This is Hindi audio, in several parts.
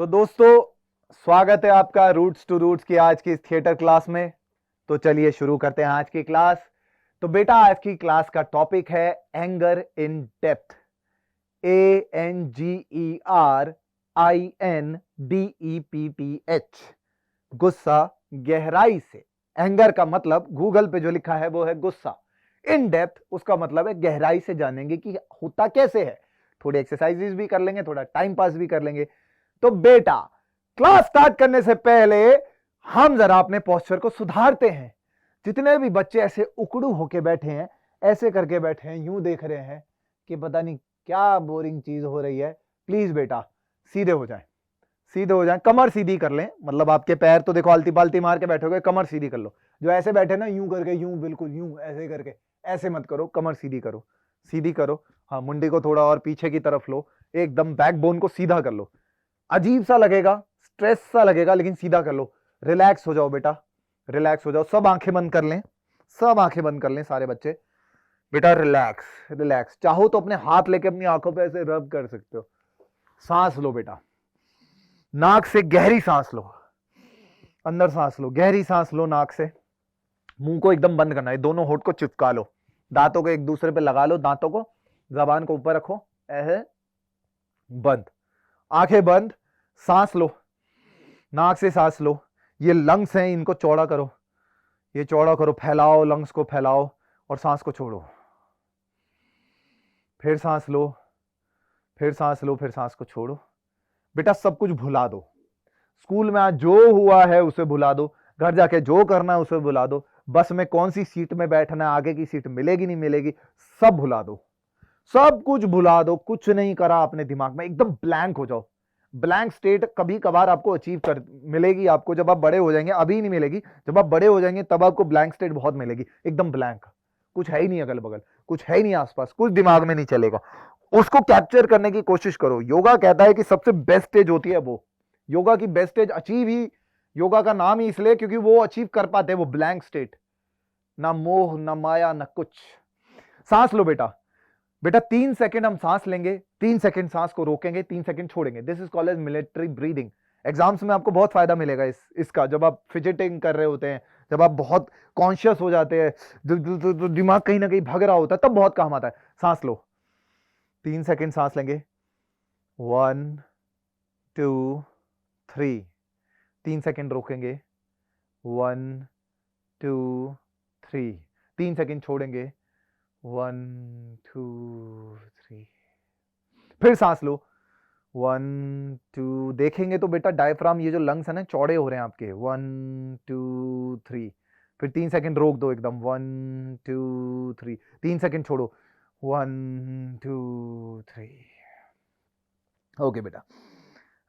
तो दोस्तों, स्वागत है आपका रूट्स टू रूट्स की आज की इस थिएटर क्लास में। तो चलिए शुरू करते हैं आज की क्लास। तो बेटा, आज की क्लास का टॉपिक है एंगर इन डेप्थ। ANGERINDEPTH, गुस्सा गहराई से। एंगर का मतलब गूगल पे जो लिखा है वो है गुस्सा। इन डेप्थ उसका मतलब है गहराई से जानेंगे कि होता कैसे है। थोड़ी एक्सरसाइजेस भी कर लेंगे, थोड़ा टाइम पास भी कर लेंगे। तो बेटा, क्लास स्टार्ट करने से पहले हम जरा अपने पोस्चर को सुधारते हैं। जितने भी बच्चे ऐसे उकड़ू होके बैठे हैं, ऐसे करके बैठे हैं, यूं देख रहे हैं कि पता नहीं क्या बोरिंग चीज हो रही है, प्लीज बेटा सीधे हो जाएं। सीधे हो जाएं, कमर सीधी कर लें। मतलब आपके पैर तो देखो आलती पालती मार के बैठोगे, कमर सीधी कर लो। जो ऐसे बैठे ना, यूं करके, यूं बिल्कुल यूं ऐसे करके, ऐसे मत करो, कमर सीधी करो, सीधी करो। हाँ, मुंडी को थोड़ा और पीछे की तरफ लो, एकदम बैकबोन को सीधा कर लो। अजीब सा लगेगा, स्ट्रेस सा लगेगा, लेकिन सीधा कर लो। रिलैक्स हो जाओ बेटा, रिलैक्स हो जाओ। सब आंखें बंद कर लें, सब आंखें बंद कर लें सारे बच्चे। बेटा रिलैक्स, रिलैक्स। चाहो तो अपने हाथ लेके अपनी आंखों पे ऐसे रब कर सकते हो। सांस लो बेटा, नाक से गहरी सांस लो, अंदर सांस लो, गहरी सांस लो नाक से। मुंह को एकदम बंद करना है, दोनों होठ को चिपका लो, दांतों को एक दूसरे पे लगा लो, दांतों को, जबान को ऊपर रखो, ऐसे बंद, आंखें बंद। सांस लो, नाक से सांस लो। ये लंग्स हैं, इनको चौड़ा करो, ये चौड़ा करो, फैलाओ, लंग्स को फैलाओ और सांस को छोड़ो। फिर सांस लो, फिर सांस लो, फिर सांस को छोड़ो। बेटा सब कुछ भुला दो। स्कूल में आज जो हुआ है उसे भुला दो, घर जाके जो करना है उसे भुला दो, बस में कौन सी सीट में बैठना है, आगे की सीट मिलेगी नहीं मिलेगी, सब भुला दो। सब कुछ भुला दो, कुछ नहीं करा अपने दिमाग में, एकदम ब्लैंक हो जाओ। ब्लैंक स्टेट कभी कभार आपको अचीव कर मिलेगी, आपको जब आप बड़े हो जाएंगे, अभी नहीं मिलेगी, जब आप बड़े हो जाएंगे तब आपको ब्लैंक स्टेट बहुत मिलेगी। एकदम ब्लैंक, कुछ है ही नहीं अगल बगल, कुछ है ही नहीं आसपास, कुछ दिमाग में नहीं चलेगा। उसको कैप्चर करने की कोशिश करो। योगा कहता है कि सबसे बेस्ट स्टेज होती है वो। योगा की बेस्ट स्टेज अचीव ही, योगा का नाम ही इसलिए क्योंकि वो अचीव कर पाते हैं वो ब्लैंक स्टेट। ना मोह, ना माया, ना कुछ। सांस लो बेटा। बेटा 3 सेकंड हम सांस लेंगे, 3 सेकंड सांस को रोकेंगे, 3 सेकंड छोड़ेगे। This is called as military breathing. Exams में आपको बहुत फायदा मिलेगा इसका। जब आप फिजिटिंग कर रहे होते हैं, जब आप बहुत कॉन्शियस हो जाते हैं, दिमाग कहीं ना कहीं भग रहा होता है, तब बहुत काम आता है। सांस लो, 3 सेकंड सांस लेंगे, 1 2 3। 3 सेकंड रोकेंगे, 1 2 3। 3 सेकंड छोड़ेंगे, 1 2 3। फिर सांस लो, 1 2। देखेंगे तो बेटा डायफ्राम, ये जो लंग्स है ना, चौड़े हो रहे हैं आपके। 1 2 3। फिर 3 सेकंड रोक दो एकदम, 1 2 3। 3 सेकंड छोड़ो, 1 2 3। ओके बेटा,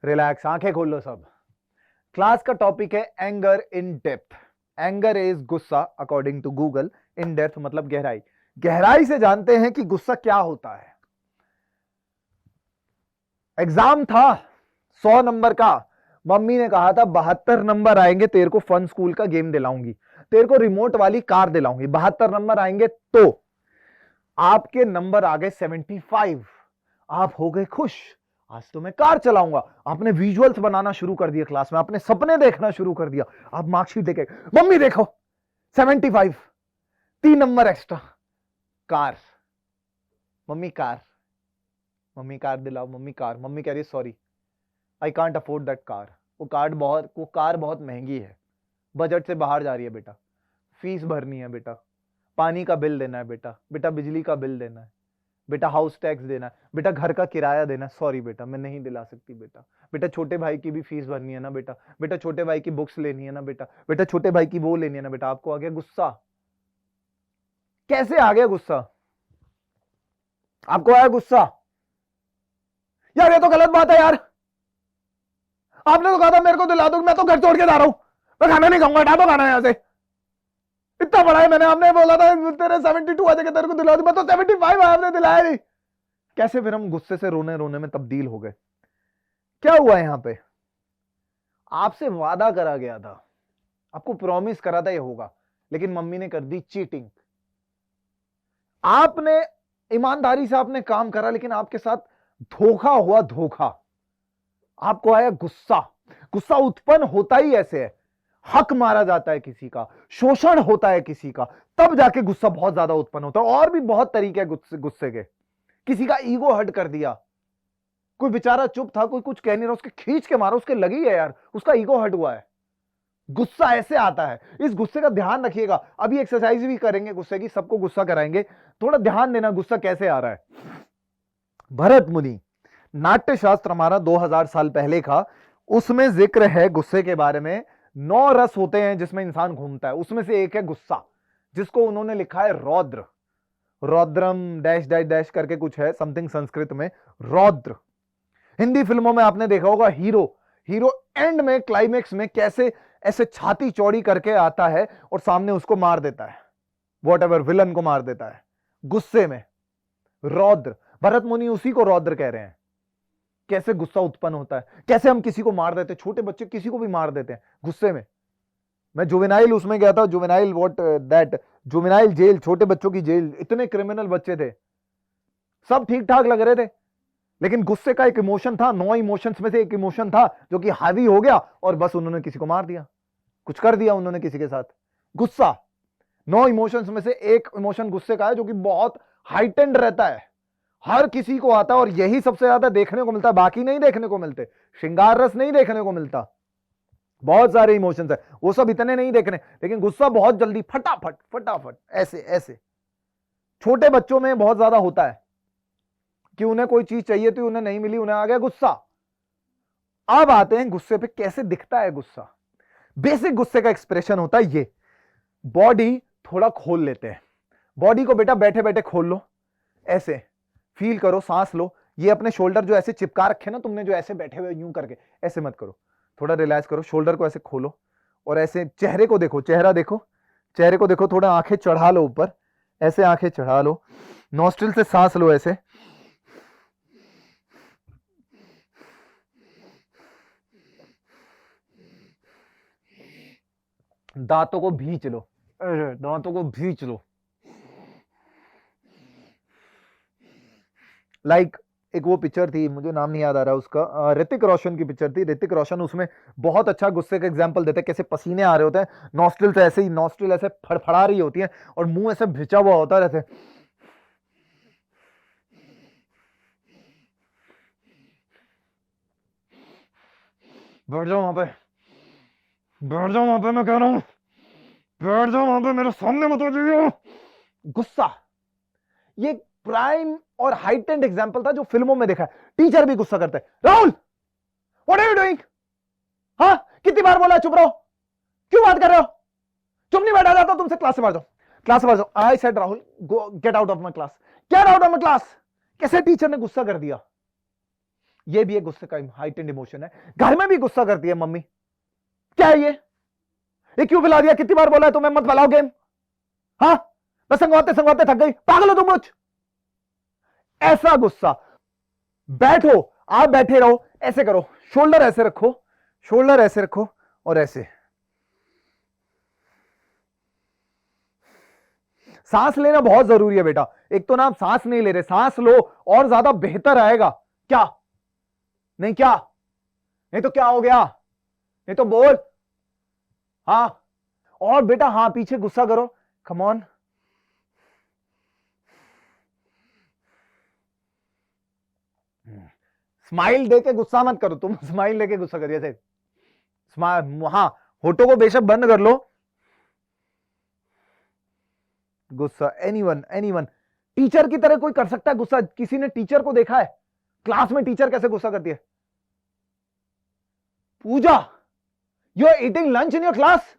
रिलैक्स, आंखें खोल लो सब। क्लास का टॉपिक है anger in depth. Anger is गुस्सा according to Google. In depth मतलब गहराई। गहराई से जानते हैं कि गुस्सा क्या होता है। एग्जाम था 100 नंबर का, मम्मी ने कहा था 72 नंबर आएंगे तेरे को फन स्कूल का गेम दिलाऊंगी, तेरे को रिमोट वाली कार दिलाऊंगी। 72 नंबर आएंगे तो आपके नंबर आ गए 75। आप हो गए खुश, आज तो मैं कार चलाऊंगा। आपने विजुअल्स बनाना शुरू कर दिया क्लास में, आपने सपने देखना शुरू कर दिया। आप मार्कशीट देखे, मम्मी देखो 75, 3 number extra, car. Mummy car, mummy car दिलाओ, मम्मी कार। मम्मी कह रही है sorry, I can't afford that car. वो कार बहुत महंगी है, बजट से बाहर जा रही है बेटा। फीस भरनी है बेटा, पानी का बिल देना है बेटा, बेटा बिजली का बिल देना है बेटा, हाउस टैक्स देना है बेटा, घर का किराया देना है। सॉरी बेटा, मैं नहीं दिला सकती बेटा। बेटा छोटे भाई की भी फीस भरनी है ना बेटा, बेटा छोटे भाई की बुक्स लेनी है ना बेटा, बेटा छोटे भाई की वो लेनी है ना बेटा। आपको आ गया गुस्सा। कैसे आ गया गुस्सा? आपको आया गुस्सा? यार ये तो गलत बात है यार, आपने तो कहा था मेरे को दिला दो, मैं तो घर छोड़ के जा रहा हूं, मैं खाना नहीं खाऊंगा, हटा दो खाना यहां से। इतना बड़ा है, मैंने, आपने बोला था तेरे 72 आ जाएगा, तेरे को दिला दूं, मैं तो 75 आपने दिलाया नहीं। कैसे फिर हम गुस्से से रोने रोने में तब्दील हो गए? क्या हुआ यहां पे? आपसे वादा करा गया था, आपको प्रॉमिस करा था ये होगा, लेकिन मम्मी ने कर दी चीटिंग। आपने ईमानदारी से आपने काम करा, लेकिन आपके साथ धोखा हुआ, धोखा। आपको आया गुस्सा। गुस्सा उत्पन्न होता ही ऐसे है, हक मारा जाता है किसी का, शोषण होता है किसी का, तब जाके गुस्सा बहुत ज्यादा उत्पन्न होता है। और भी बहुत तरीके हैं गुस्से के। किसी का ईगो हर्ट कर दिया, कोई बेचारा चुप था, कोई कुछ कह नहीं रहा, उसके खींच के मारो, उसके लगी है यार, उसका ईगो हर्ट हुआ है। गुस्सा ऐसे आता है। इस गुस्से का ध्यान रखिएगा। अभी एक्सरसाइज भी करेंगे गुस्से की, सबको गुस्सा कराएंगे, थोड़ा ध्यान देना गुस्सा कैसे आ रहा है। भरत मुनि, नाट्य शास्त्र हमारा 2000 साल पहले का, उसमें जिक्र है गुस्से के बारे में। 9 रस होते हैं जिसमें इंसान घूमता है, उसमें से एक है गुस्सा, जिसको उन्होंने लिखा है रौद्र। रौद्रम डैश डैश डैश करके कुछ है, समथिंग संस्कृत में रौद्र। हिंदी फिल्मों में आपने देखा होगा, हीरो एंड में क्लाइमेक्स में कैसे ऐसे छाती चौड़ी करके आता है और सामने उसको मार देता है, वॉट एवर विलन को मार देता है गुस्से में। रौद्र, भरत मुनि उसी को रौद्र कह रहे हैं। कैसे गुस्सा उत्पन्न होता है, कैसे हम किसी को मार देते, छोटे बच्चे किसी को भी मार देते हैं गुस्से में। मैं जुवेनाइल उसमें गया था, juvenile what that, juvenile jail, छोटे बच्चों की जेल। इतने क्रिमिनल बच्चे थे, सब ठीक ठाक लग रहे थे, लेकिन गुस्से का एक इमोशन था, 9 इमोशंस में से एक इमोशन था जो कि हावी हो गया और बस उन्होंने किसी को मार दिया, कुछ कर दिया उन्होंने किसी के साथ। गुस्सा 9 इमोशंस में से एक इमोशन गुस्से का है, जो कि बहुत हाइटेंड रहता है, हर किसी को आता है और यही सबसे ज्यादा देखने को मिलता है, बाकी नहीं देखने को मिलते। श्रृंगार रस नहीं देखने को मिलता, बहुत सारे इमोशंस है, वो सब इतने नहीं देखने, लेकिन गुस्सा बहुत जल्दी फटाफट फटाफट ऐसे ऐसे। छोटे बच्चों में बहुत ज्यादा होता है कि उन्हें कोई चीज चाहिए थी, उन्हें नहीं मिली, उन्हें आ गया गुस्सा। अब आते हैं गुस्से पे, कैसे दिखता है गुस्सा। बेसिक गुस्से का एक्सप्रेशन होता है ये, बॉडी थोड़ा खोल लेते हैं। बॉडी को बेटा बैठे बैठे खोल लो, ऐसे फील करो, सांस लो। ये अपने शोल्डर जो ऐसे चिपका रखे ना तुमने, जो ऐसे बैठे हुए यूं करके, ऐसे मत करो, थोड़ा रिलैक्स करो, शोल्डर को ऐसे खोलो और ऐसे चेहरे को देखो, चेहरा देखो, चेहरे को देखो, थोड़ा आंखें चढ़ा लो ऊपर, ऐसे आंखें चढ़ा लो, नॉस्ट्रिल से सांस लो ऐसे, दांतों को भींच लो, दांतों को भींच लो। लाइक एक वो पिक्चर थी, मुझे नाम नहीं याद आ रहा उसका, ऋतिक रोशन की पिक्चर थी। ऋतिक रोशन उसमें बहुत अच्छा गुस्से का एग्जांपल देते हैं, कैसे पसीने आ रहे होते हैं, नॉस्ट्रिल से ऐसे ही, नॉस्ट्रिल ऐसे फड़फड़ा रही होती है और मुंह ऐसे भिंचा हुआ होता है, ऐसे बैठ जाओ वहां पे, बैठ जाओ वहां पे, मैं कह रहा हूं बैठ जाओ वहां पे, मेरे सामने मत आ जाइए। गुस्सा ये प्राइम और हाइटेंड एग्जांपल था जो फिल्मों में देखा है। टीचर भी गुस्सा करता है, Rahul what are you doing, हाँ कितनी बार बोला चुप रहो, क्यों बात कर रहे हो, चुप नहीं बैठा जाता तुमसे, क्लास से बाहर जाओ, क्लास से बाहर जाओ। I said Rahul go get out of my class, get out of my class. कैसे टीचर ने गुस्सा कर दिया। ये भी एक गुस्से का हाइटेंड इमोशन है। घर में भी गुस्सा करती है मम्मी, क्या है ये क्यों पिला दिया, कितनी बार बोला है तुम्हें मत पिलाओ गेम, हाँ बस संगवाते संगवाते थक गई, पागल हो तुम कुछ। ऐसा गुस्सा। बैठो, आप बैठे रहो, ऐसे करो, शोल्डर ऐसे रखो, शोल्डर ऐसे रखो और ऐसे सांस लेना बहुत जरूरी है बेटा। एक तो ना आप सांस नहीं ले रहे, सांस लो और ज्यादा बेहतर आएगा। क्या नहीं, क्या नहीं तो क्या हो गया, नहीं तो बोल, हाँ और बेटा, हाँ पीछे गुस्सा करो, कम ऑन। स्माइल देके गुस्सा मत करो तुम, स्माइल देके गुस्सा करिए ऐसे, हाँ होठों को बेशक बंद कर लो। गुस्सा एनीवन टीचर की तरह कोई कर सकता है गुस्सा। किसी ने टीचर को देखा है क्लास में, टीचर कैसे गुस्सा करती है। Pooja, you are eating lunch in your class,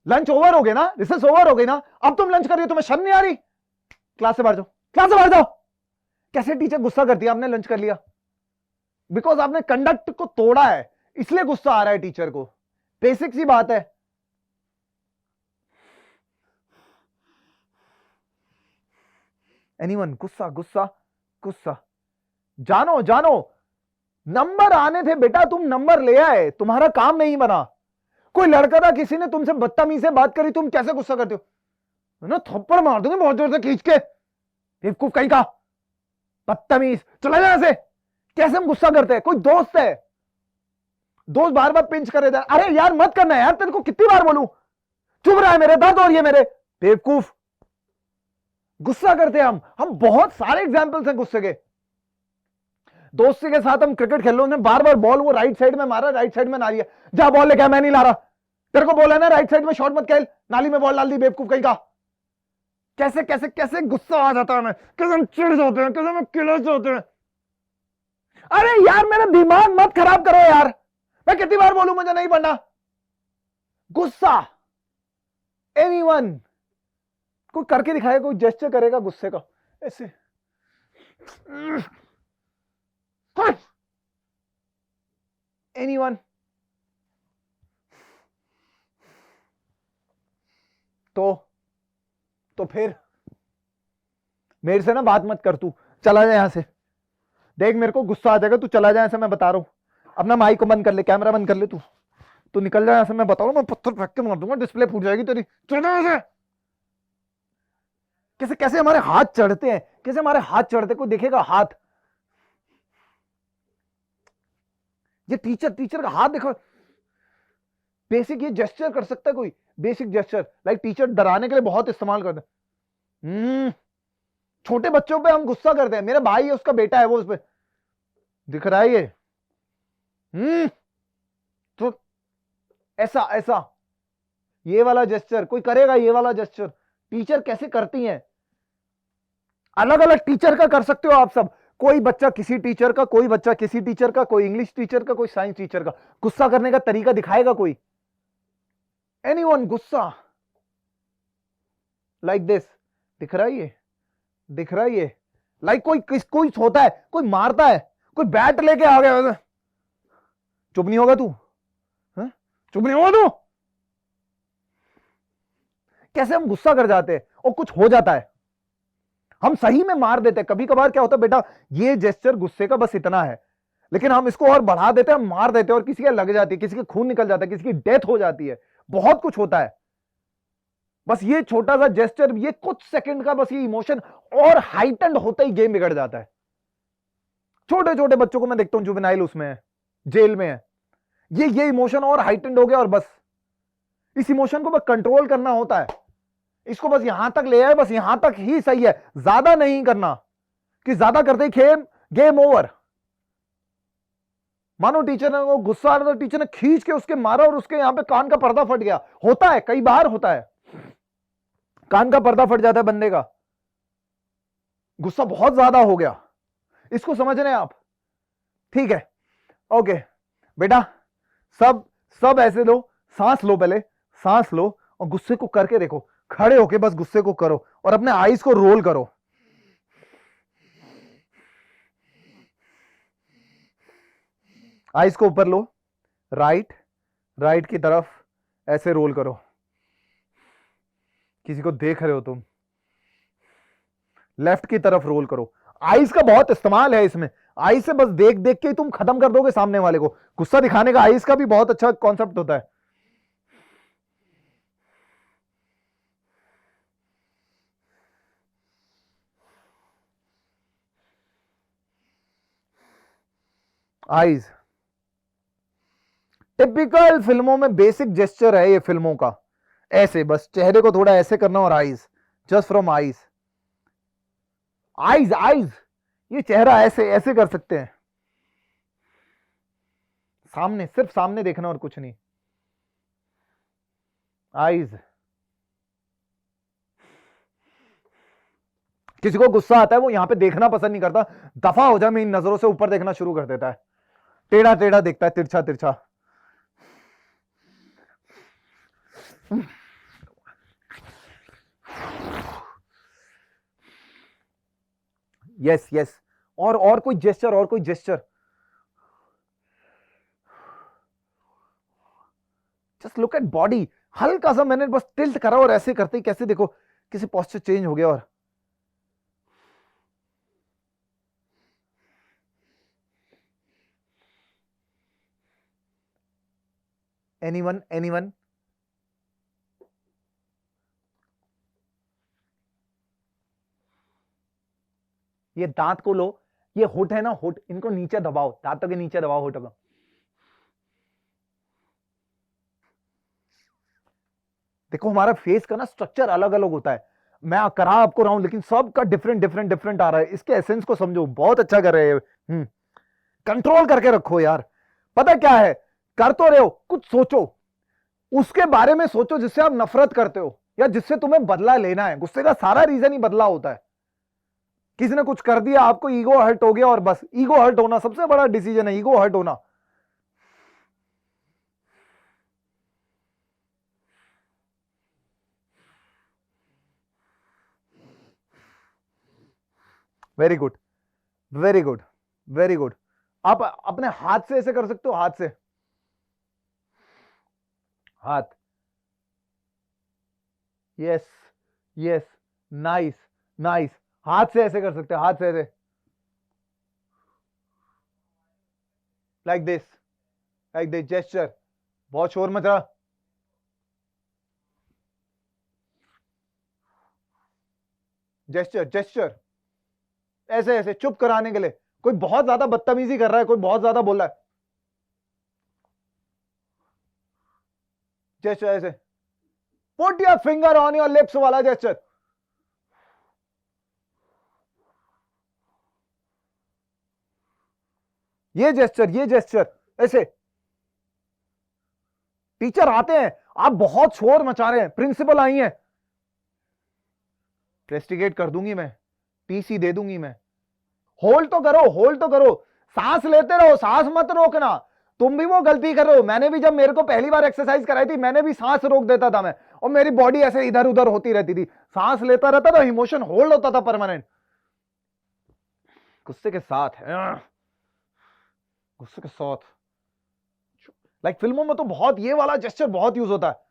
lunch over हो गया ना, रिसेस ओवर हो गई ना, अब तुम लंच कर रही हो, तुम्हें शर्म नहीं आ रही, क्लास से बाहर जाओ, क्लास से बाहर जाओ। कैसे टीचर गुस्सा करती है, आपने लंच कर लिया, बिकॉज आपने कंडक्ट को तोड़ा है, इसलिए गुस्सा आ रहा है टीचर को। बेसिक सी बात है। एनीवन, गुस्सा गुस्सा गुस्सा। जानो जानो, नंबर आने थे बेटा, तुम नंबर ले आए, तुम्हारा काम नहीं बना। कोई लड़का था, किसी ने तुमसे बदतमीजी से बात करी, तुम कैसे गुस्सा करते हो ना, थप्पड़ मार दूंगे बहुत जोर से खींच के, बेवकूफ कहीं का, बदतमीज, चला जाए से। कैसे हम गुस्सा करते हैं, कोई दोस्त है, दोस्त बार बार पिंच करे, अरे यार मत करना यार, तेरे को कितनी बार बोलूं, चुभ रहा है मेरे दांत और ये मेरे, बेवकूफ। गुस्सा करते हैं हम बहुत सारे एग्जाम्पल्स हैं गुस्से के। दोस्त के साथ हम क्रिकेट खेल रहे, उसने बार बार बॉल वो राइट साइड में मारा, राइट साइड में नाली है, जा बॉल लेके, मैं नहीं ला रहा, तेरे को बोला ना राइट साइड में शॉट मत खेल, नाली में बॉल डाल दी, बेवकूफ कहीं का। कैसे कैसे कैसे गुस्सा आ जाता है हमें, कैसे हम चिढ़ जाते हैं, कैसे हम किलस जाते हैं। अरे यार मेरा दिमाग मत खराब करो यार, मैं कितनी बार बोलूं मुझे नहीं पढ़ना। गुस्सा, एनीवन कोई करके दिखाएगा, कोई जेस्चर करेगा गुस्से का ऐसे, एनीवन। तो फिर मेरे से ना बात मत कर, तू चला जा यहां से, देख मेरे को गुस्सा आ जाएगा, तू चला जा यहां से, मैं बता रहा हूं। अपना माइक को बंद कर ले, कैमरा बंद कर ले, तू निकल जा यहां से, मैं बता रहा हूं, मैं पत्थर फेंक के मार दूंगा, डिस्प्ले फूट जाएगी तेरी, चल यहां से। कैसे कैसे हमारे हाथ चढ़ते हैं, कैसे हमारे हाथ चढ़ते, कोई देखेगा हाथ, ये टीचर का हाथ देखो, बेसिक ये जेस्चर कर सकता है कोई, बेसिक जेस्चर लाइक टीचर डराने के लिए बहुत इस्तेमाल करते हैं। छोटे बच्चों पे हम गुस्सा करते हैं, मेरा भाई है, उसका बेटा है, वो उस पे दिख रहा है ये, तो ऐसा ऐसा ये वाला जेस्चर कोई करेगा, ये वाला जेस्चर टीचर कैसे करती हैं, अलग अलग टीचर का कर सकते हो आप सब, कोई बच्चा किसी टीचर का, कोई बच्चा किसी टीचर का, कोई इंग्लिश टीचर का, कोई साइंस टीचर का, गुस्सा करने का तरीका दिखाएगा कोई, एनीवन गुस्सा लाइक दिस, दिख रहा है ये, दिख रहा है ये, लाइक कोई सोता है, कोई मारता है, कोई बैट लेके आ गया वैसे, चुप नहीं होगा तू, चुप नहीं होगा तू। कैसे हम गुस्सा कर जाते हैं और कुछ हो जाता है, हम सही में मार देते हैं। कभी कभार क्या होता है बेटा, ये जेस्चर गुस्से का बस इतना है, लेकिन हम इसको और बढ़ा देते हैं, मार देते हैं, और किसी का लग जाती है, किसी के खून निकल जाता है, किसी की डेथ हो जाती है, बहुत कुछ होता है। बस ये छोटा सा जेस्चर, ये कुछ सेकंड का बस ये इमोशन, और हाइटेंड होता ही गेम बिगड़ जाता है। छोटे छोटे बच्चों को मैं देखता हूं, जुवेनाइल उसमें है, जेल में है, ये इमोशन और हाइटेंड हो गया, और बस इस इमोशन को बस कंट्रोल करना होता है, इसको बस यहां तक ले आए, बस यहां तक ही सही है, ज्यादा नहीं करना, कि ज्यादा करते ही गेम ओवर। मानो टीचर ने वो गुस्सा आ रहा था, टीचर ने खींच के उसके मारा और उसके यहां पे कान का पर्दा फट गया, होता है कई बार होता है, कान का पर्दा फट जाता है बंदे का, गुस्सा बहुत ज्यादा हो गया, इसको समझ रहे हैं आप, ठीक है, ओके बेटा, सब सब ऐसे लो, सांस लो, पहले सांस लो और गुस्से को करके देखो, खड़े होके बस गुस्से को करो और अपने आईज को रोल करो, आईज को ऊपर लो, राइट की तरफ ऐसे रोल करो, किसी को देख रहे हो तुम, लेफ्ट की तरफ रोल करो, आईज का बहुत इस्तेमाल है इसमें, आईज से बस देख देख के ही तुम खत्म कर दोगे सामने वाले को, गुस्सा दिखाने का आईज का भी बहुत अच्छा कॉन्सेप्ट होता है। आईज टिपिकल फिल्मों में बेसिक जेस्चर है ये फिल्मों का, ऐसे बस चेहरे को थोड़ा ऐसे करना और eyes, just from eyes, eyes eyes, ये चेहरा ऐसे ऐसे कर सकते हैं, सामने, सिर्फ सामने देखना और कुछ नहीं, आईज। किसी को गुस्सा आता है वो यहां पे देखना पसंद नहीं करता, दफा हो जाए, मैं इन नजरों से ऊपर देखना शुरू कर देता है, टेढ़ा टेढ़ा देखता है, तिरछा तिरछा, यस यस, और कोई जेस्चर, और कोई gesture, just look at body, हल्का सा मैंने बस टिल्ट करा और ऐसे करते ही कैसे देखो किसी पोस्चर चेंज हो गया, और एनीवन ये दांत को लो, ये होठ है ना, होठ, इनको नीचे दबाओ, दांतों के नीचे दबाओ होठों को, देखो हमारा फेस का ना स्ट्रक्चर अलग अलग होता है, मैं करा आपको रहा हूं लेकिन सबका डिफरेंट डिफरेंट डिफरेंट आ रहा है। इसके एसेंस को समझो, बहुत अच्छा कर रहे हैं। कंट्रोल करके रखो यार। पता क्या है, कर तो रहे हो, कुछ सोचो, उसके बारे में सोचो जिससे आप नफरत करते हो या जिससे तुम्हें बदला लेना है। गुस्से का सारा रीजन ही बदला होता है। किसी ने कुछ कर दिया, आपको ईगो हर्ट हो गया, और बस ईगो हर्ट होना सबसे बड़ा डिसीजन है, ईगो हर्ट होना। Very good, very good, very good. आप अपने हाथ से ऐसे कर सकते हो, हाथ से, हाथ, यस यस, नाइस नाइस। हाथ से ऐसे कर सकते हो, हाथ से ऐसे, like this, like this gesture. बहुत शोर मच रहा, जेस्चर जेस्चर, ऐसे ऐसे चुप कराने के लिए। कोई बहुत ज्यादा बदतमीजी कर रहा है, कोई बहुत ज्यादा बोल रहा है, जेस्चर ऐसे, put your finger on your lips वाला जेस्चर। ये जेस्चर, ये जेस्चर ऐसे। टीचर आते हैं, आप बहुत शोर मचा रहे हैं, प्रिंसिपल आई हैं, इन्वेस्टिगेट कर दूंगी मैं, टीसी दे दूंगी मैं। होल्ड तो करो, होल्ड तो करो, सांस लेते रहो, सांस मत रोकना। तुम भी वो गलती कर रहे हो, मैंने भी जब मेरे को पहली बार एक्सरसाइज कराई थी, मैंने भी सांस रोक देता था मैं, और मेरी बॉडी ऐसे इधर उधर होती रहती थी। सांस लेता रहता था, इमोशन होल्ड होता था परमानेंट। गुस्से के साथ है, गुस्से के साथ, लाइक फिल्मों में तो बहुत ये वाला जेस्चर बहुत यूज होता है।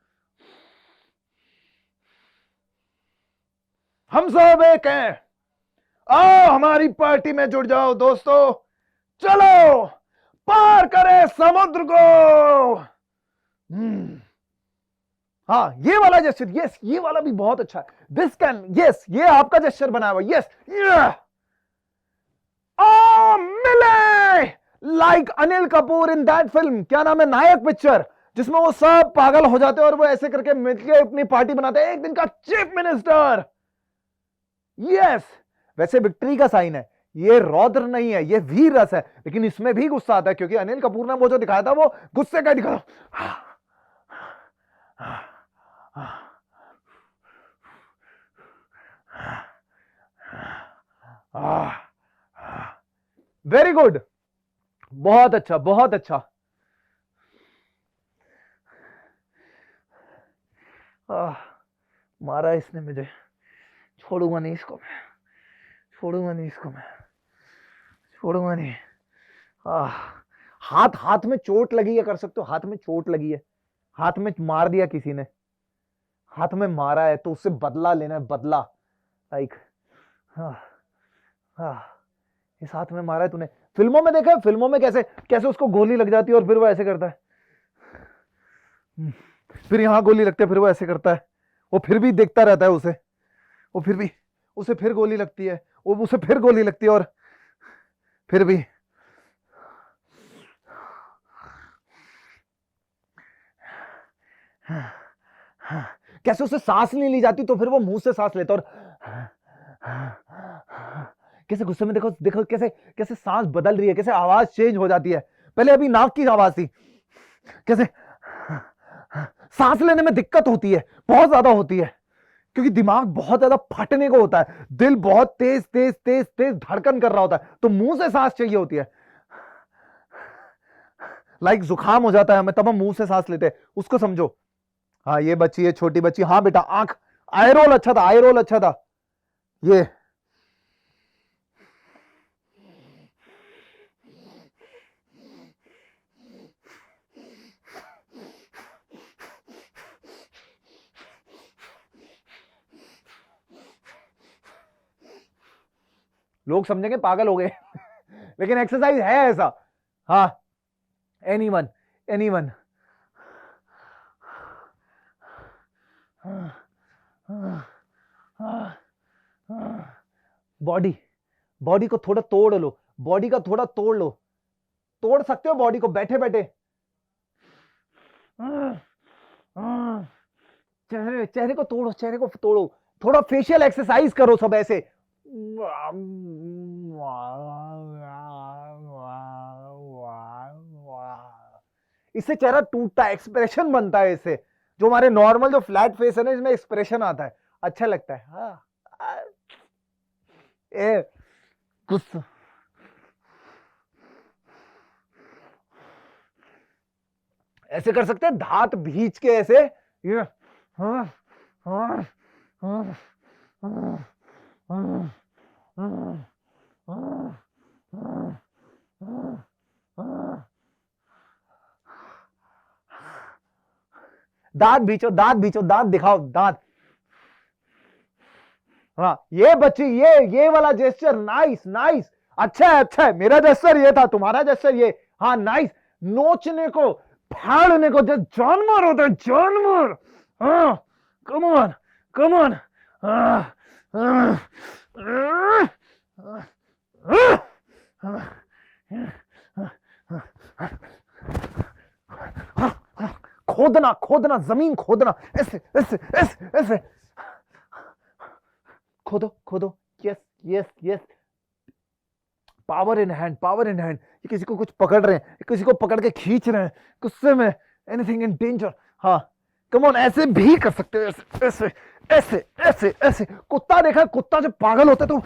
हम सब एक हैं, आओ हमारी पार्टी में जुड़ जाओ दोस्तों, चलो पार करें समुद्र को। हाँ, ये वाला जेस्चर, यस, ये वाला भी बहुत अच्छा है। दिस कैन, यस, ये आपका जेस्चर बनाया हुआ, यस। ओ मिले, like Anil Kapoor in that film, क्या नाम है, नायक पिक्चर, जिसमें वो सब पागल हो जाते हैं और वो ऐसे करके मिलके अपनी पार्टी बनाते हैं, एक दिन का चीफ मिनिस्टर। यस, वैसे विक्ट्री का साइन है, ये रौद्र नहीं है, ये वीर रस है, लेकिन इसमें भी गुस्सा आता है क्योंकि अनिल कपूर ने वो जो दिखाया था वो गुस्से का दिखाया। वेरी गुड, बहुत अच्छा, बहुत अच्छा। मारा इसने मुझे, छोड़ूंगा नहीं इसको मैं, छोड़ूंगा नहीं इसको मैं, छोड़ूंगा नहीं। हाथ, हाथ में चोट लगी है, कर सकते हो, हाथ में चोट लगी है, हाथ में मार दिया किसी ने, हाथ में मारा है तो उससे बदला लेना है, बदला, लाइक, हाँ हाँ, इस हाथ में मारा है तूने। फिल्मों में देखा है, फिल्मों में कैसे कैसे उसको गोली लग जाती है और फिर वो ऐसे करता है, फिर यहां गोली लगती है, फिर वो ऐसे करता है, वो फिर भी देखता रहता है उसे, वो फिर भी, उसे फिर गोली लगती है, वो उसे फिर गोली लगती है, और फिर भी कैसे उसे सांस नहीं ली जाती तो फिर वो मुंह से सांस लेता, और कैसे गुस्से में देखो देखो कैसे कैसे सांस बदल रही है, कैसे आवाज चेंज हो जाती है। पहले अभी नाक की आवाज थी, कैसे सांस लेने में दिक्कत होती है, बहुत ज्यादा होती है, क्योंकि दिमाग बहुत ज्यादा फटने को होता है, दिल बहुत तेज तेज तेज तेज धड़कन कर रहा होता है, तो मुंह से सांस चाहिए होती है। लाइक जुकाम हो जाता है हमें, तब हम मुंह से सांस लेते हैं, उसको समझो। हाँ, ये बच्ची है, छोटी बच्ची, हाँ बेटा, आंख, आई रोल अच्छा था, आई रोल अच्छा था। ये लोग समझेंगे पागल हो गए लेकिन एक्सरसाइज है ऐसा। हाँ, एनीवन, एनीवन, बॉडी, बॉडी को थोड़ा तोड़ लो, बॉडी का थोड़ा तोड़ लो, तोड़ सकते हो बॉडी को बैठे बैठे, चेहरे चेहरे को तोड़ो, चेहरे को तोड़ो, थोड़ा फेशियल एक्सरसाइज करो सब ऐसे। इससे चेहरा टूटता है, एक्सप्रेशन बनता है इससे। जो हमारे नॉर्मल जो फ्लैट फेस है ना, इसमें एक्सप्रेशन आता है, अच्छा लगता है। हाँ ए गुस्सा, ऐसे कर सकते हैं दांत भींच के ऐसे, ये हाँ हाँ हाँ हाँ हाँ हाँ हाँ हाँ। दांत भींचो, दांत भींचो, दांत दिखाओ, दांत। हाँ ये बच्ची, ये वाला जेस्चर, नाइस नाइस, अच्छा है अच्छा है। मेरा जेस्चर ये था, तुम्हारा जेस्चर ये। हाँ नाइस। नोचने को, फाड़ने को, जो जानवर होता है, जानवर। हाँ कम ऑन, कम ऑन। खोदना खोदना, जमीन खोदना, ऐसे ऐसे ऐसे ऐसे खोदो खोदो। Yes yes yes, power in hand, power in hand. ये किसी को कुछ पकड़ रहे हैं, किसी को पकड़ के खींच रहे हैं गुस्से में, एनीथिंग इन डेंजर। हाँ कम ऑन, ऐसे भी कर सकते हो, ऐसे ऐसे ऐसे ऐसे ऐसे। कुत्ता देखा, कुत्ता जब पागल होता है तो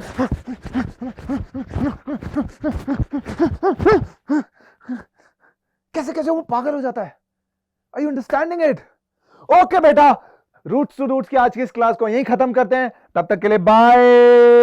कैसे कैसे वो पागल हो जाता है। Are you understanding it? Okay बेटा, रूट्स टू रूट्स की आज की इस क्लास को यहीं खत्म करते हैं। तब तक के लिए बाय।